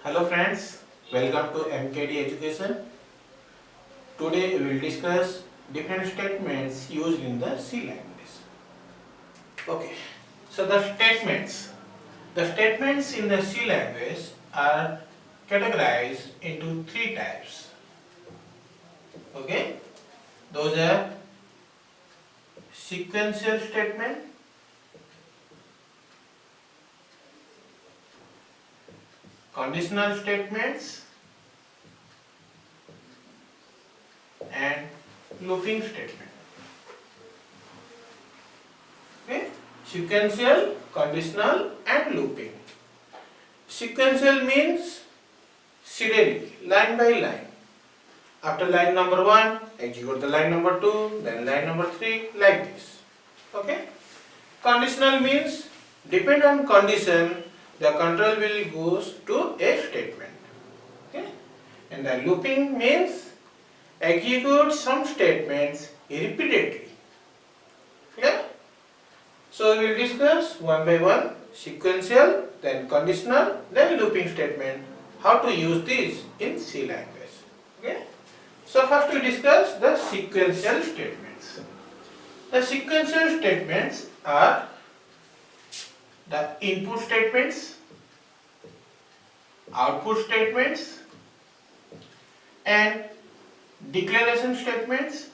Hello friends, welcome to MKD Education. Today we will discuss different statements used in the C language. Okay, so the statements in the C language are categorized into three types. Okay, those are sequential statement, conditional statements, and looping statement. Okay, sequential, conditional, and looping. Sequential means serially, line by line. After line number 1, execute the line number 2, then line number 3, like this. Okay. Conditional means depend on condition, the control will goes to a statement. Okay. And the looping means execute some statements repeatedly. Clear? So we will discuss one by one, sequential, then conditional, then looping statement, how to use these in C language. Okay. So first we discuss the sequential statements. The sequential statements are the input statements, output statements, and declaration statements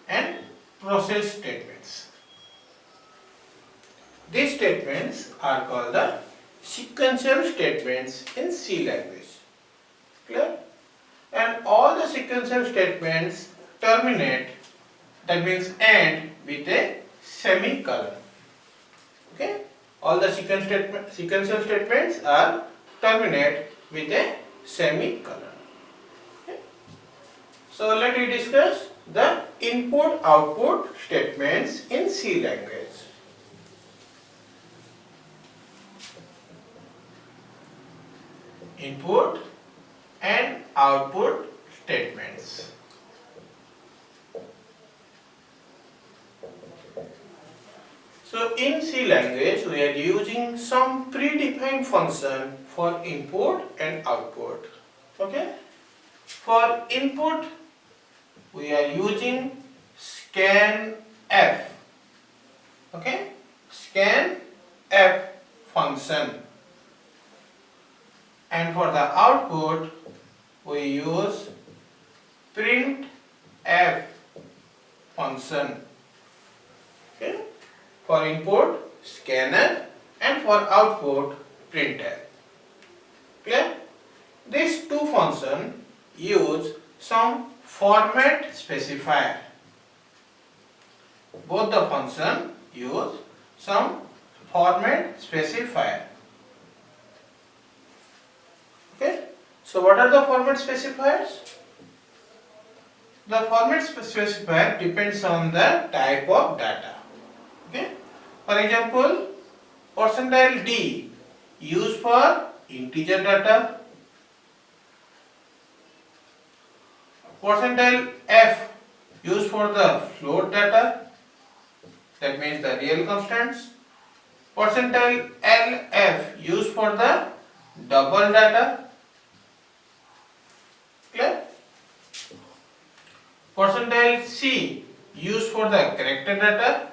and process statements. These statements are called the sequential statements in C language. Clear? And all the sequential statements terminate, that means end, with a semicolon. Okay? All the sequential statements are terminate with a semicolon. Okay? So let me discuss the input-output statements in C language. Input and output statements. So in C language we are using some predefined function for input and output. Okay? For input we are using scanf. Okay? Scanf function. And for the output we use printf function. Okay? For input scanf and for output printf. Clear? These two functions use some format specifier. Both the function use some format specifier. Okay? So what are the format specifiers? The format specifier depends on the type of data. Okay? For example, %d used for integer data, %f used for the float data, that means the real constants, %lf used for the double data. Clear? %c used for the character data,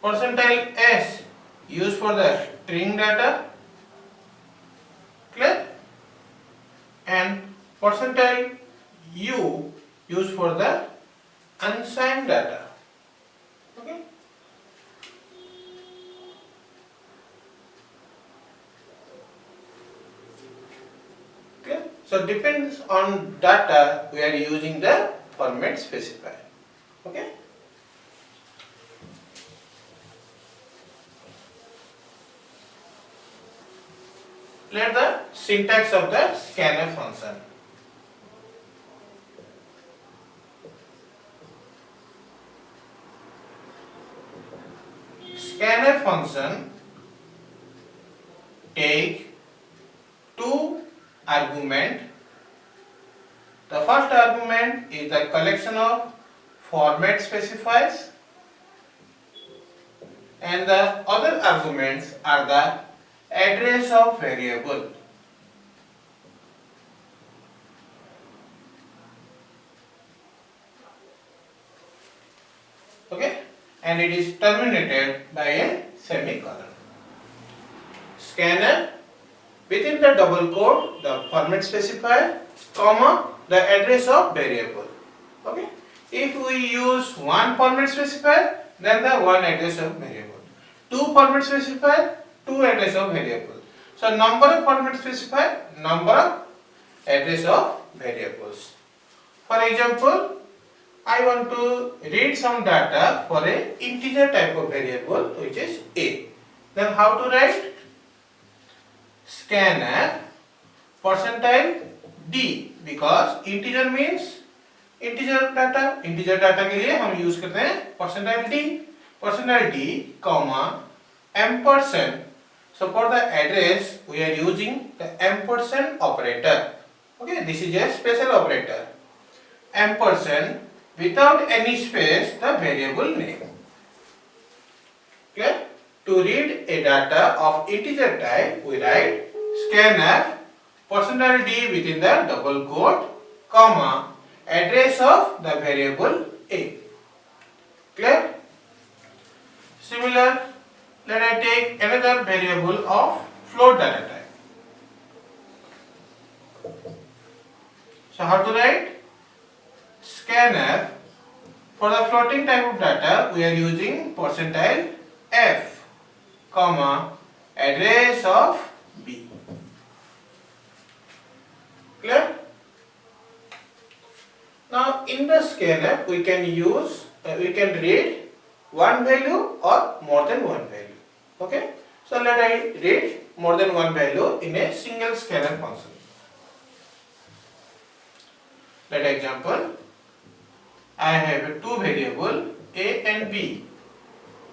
%s used for the string data. Clear? And %u used for the unsigned data. Okay? Clear? So depends on data we are using the format specifier. Okay? Let the syntax of the scanf function. Scanf function take two arguments. The first argument is the collection of format specifiers and the other arguments are the address of variable. Okay, and it is terminated by a semicolon. Scanf within the double quote the format specifier, comma the address of variable. Okay, if we use one format specifier, then the one address of variable. Two format specifier, two address of variable. So number of format specifier, number of address of variables. For example, I want to read some data for a integer type of variable which is a. Then how to write? Scanf percentile d, because integer means integer data के लिए हम use करते हैं percentile d comma ampersand. So for the address we are using the ampersand operator. Okay, this is a special operator. Ampersand without any space the variable name. Clear? To read a data of integer type, we write scanf percentile d within the double quote, comma address of the variable a. Clear? Similar, let I take another variable of float data type. So how to write? Scanf for the floating type of data we are using percentile f, comma address of b. Clear? Now in the scanf we can read one value or more than one value. Okay? So let I read more than one value in a single scanf function. Let example, I have two variable a and b.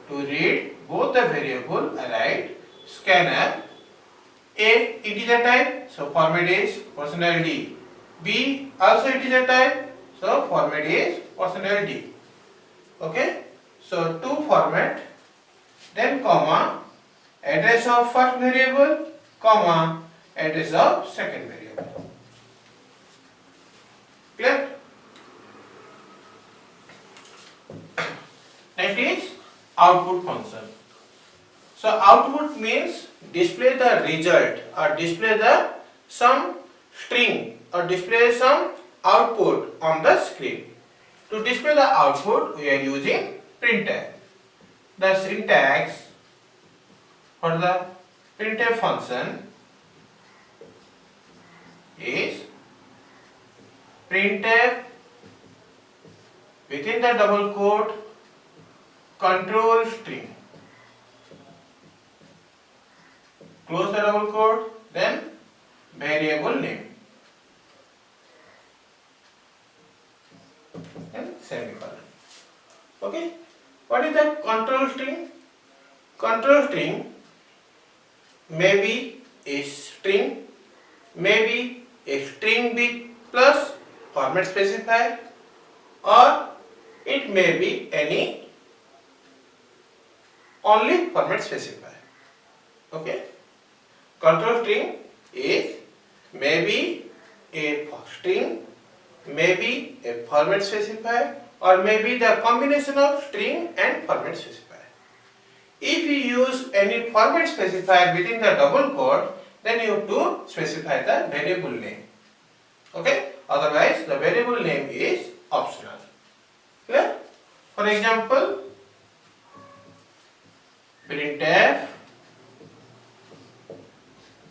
To read both the variable, I write scanf a integer type, so format is percentile d. B also integer type, so format is percentile d. Okay, so two format, then comma address of first variable, comma address of second variable. Clear? Next is output function. So output means display the result or display the some string or display some output on the screen. To display the output we are using printf. The syntax for the printf function is printf within the double quote control string, close the double quote, then variable name and semicolon. Okay, what is the control string? Control string may be a string, maybe a string with plus format specifier, or it may be any only format specifier. Okay, control string is maybe a string, maybe a format specifier, or maybe the combination of string and format specifier. If you use any format specifier within the double quote, then you have to specify the variable name. Okay, otherwise the variable name is optional. Clear? For example, printf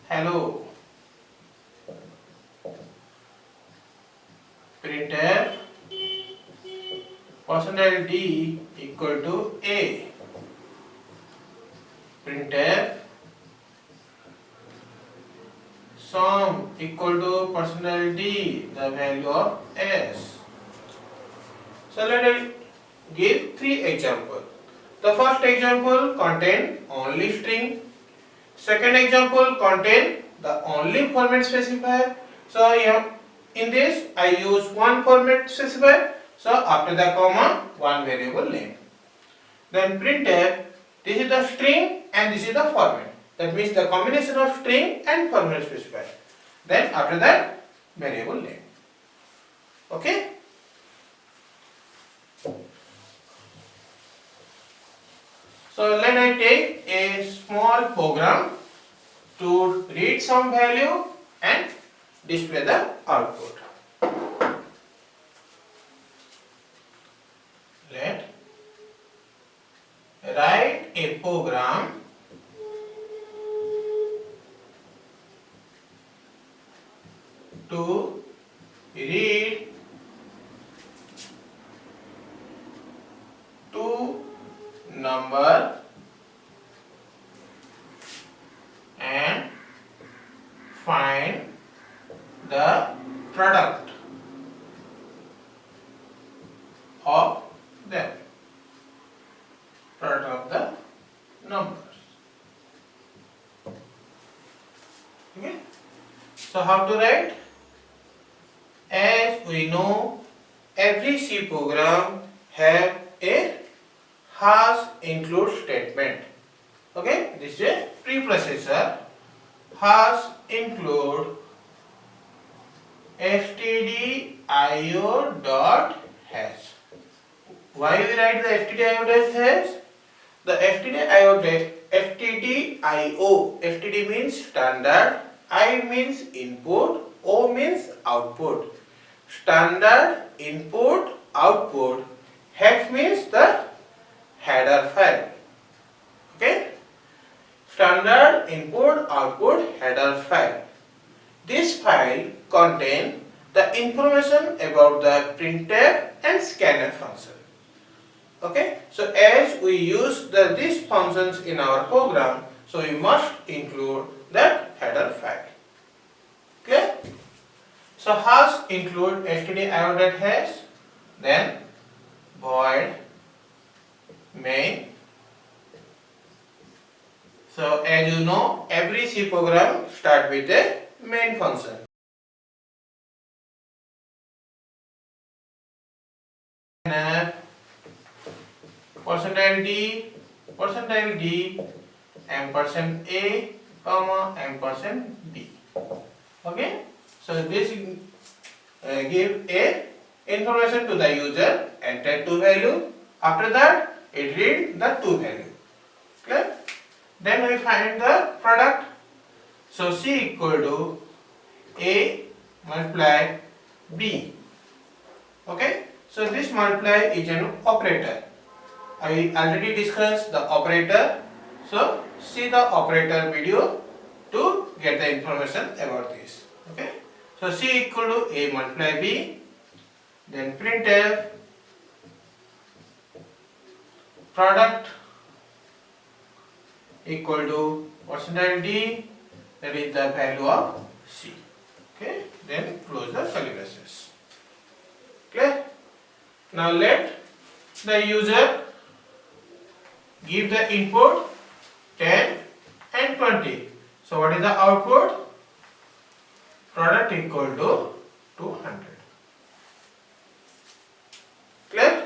hello, printf percentile d equal to a, printf sum equal to percentile d the value of s. So let us give three examples. The first example contain only string. Second example contain the only format specifier. So in this I use one format specifier. So after the comma one variable name. Then printf, this is the string and this is the format. That means the combination of string and formal specifier. Then after that, variable name. Okay? So let I take a small program to read some value and display the output. Let write a program to read two number and find the product of them, product of the numbers. Okay, so how to write? As we know, every C program have a hash include statement. Okay, this is a preprocessor. Hash include stdio dot hash. Why we write the stdio dot hash? The stdio means standard, I means input, O means output. Standard input output, hash means the header file. Okay, standard input output header file. This file contains the information about the printf and scanf function. Okay, so as we use these functions in our program, so we must include that header file. Okay, so hash include stdio.hash, then void main. So as you know, every C program start with a main function. Percentile D, ampersand A, comma, ampersand B. Okay, so this give a information to the user, enter two value. After that, it read the two value. Clear? Then we find the product. So C equal to A multiply B. Okay, so this multiply is an operator. I already discussed the operator. So see the operator video to get the information about this. Okay, so C equal to A multiply B. Then printf product equal to percentile D, that is the value of C. Okay, then close the curly braces. Clear? Now let the user give the input 10 and 20. So what is the output? Product equal to 200. Clear?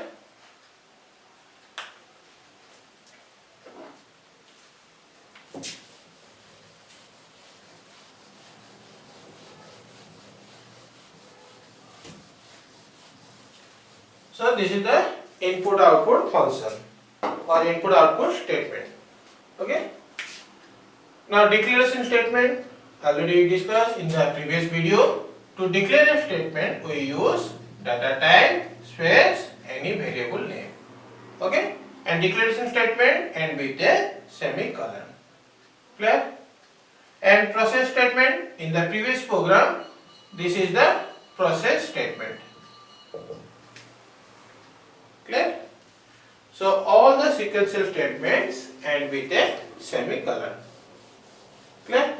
So this is the input output function or input output statement. Okay. Now declaration statement already discussed in the previous video. To declare a statement we use data type space any variable name. Okay, and declaration statement end with a semicolon. Clear? And process statement in the previous program, this is the process statement. Clear? So all the sequential statements end with a semicolon. Clear?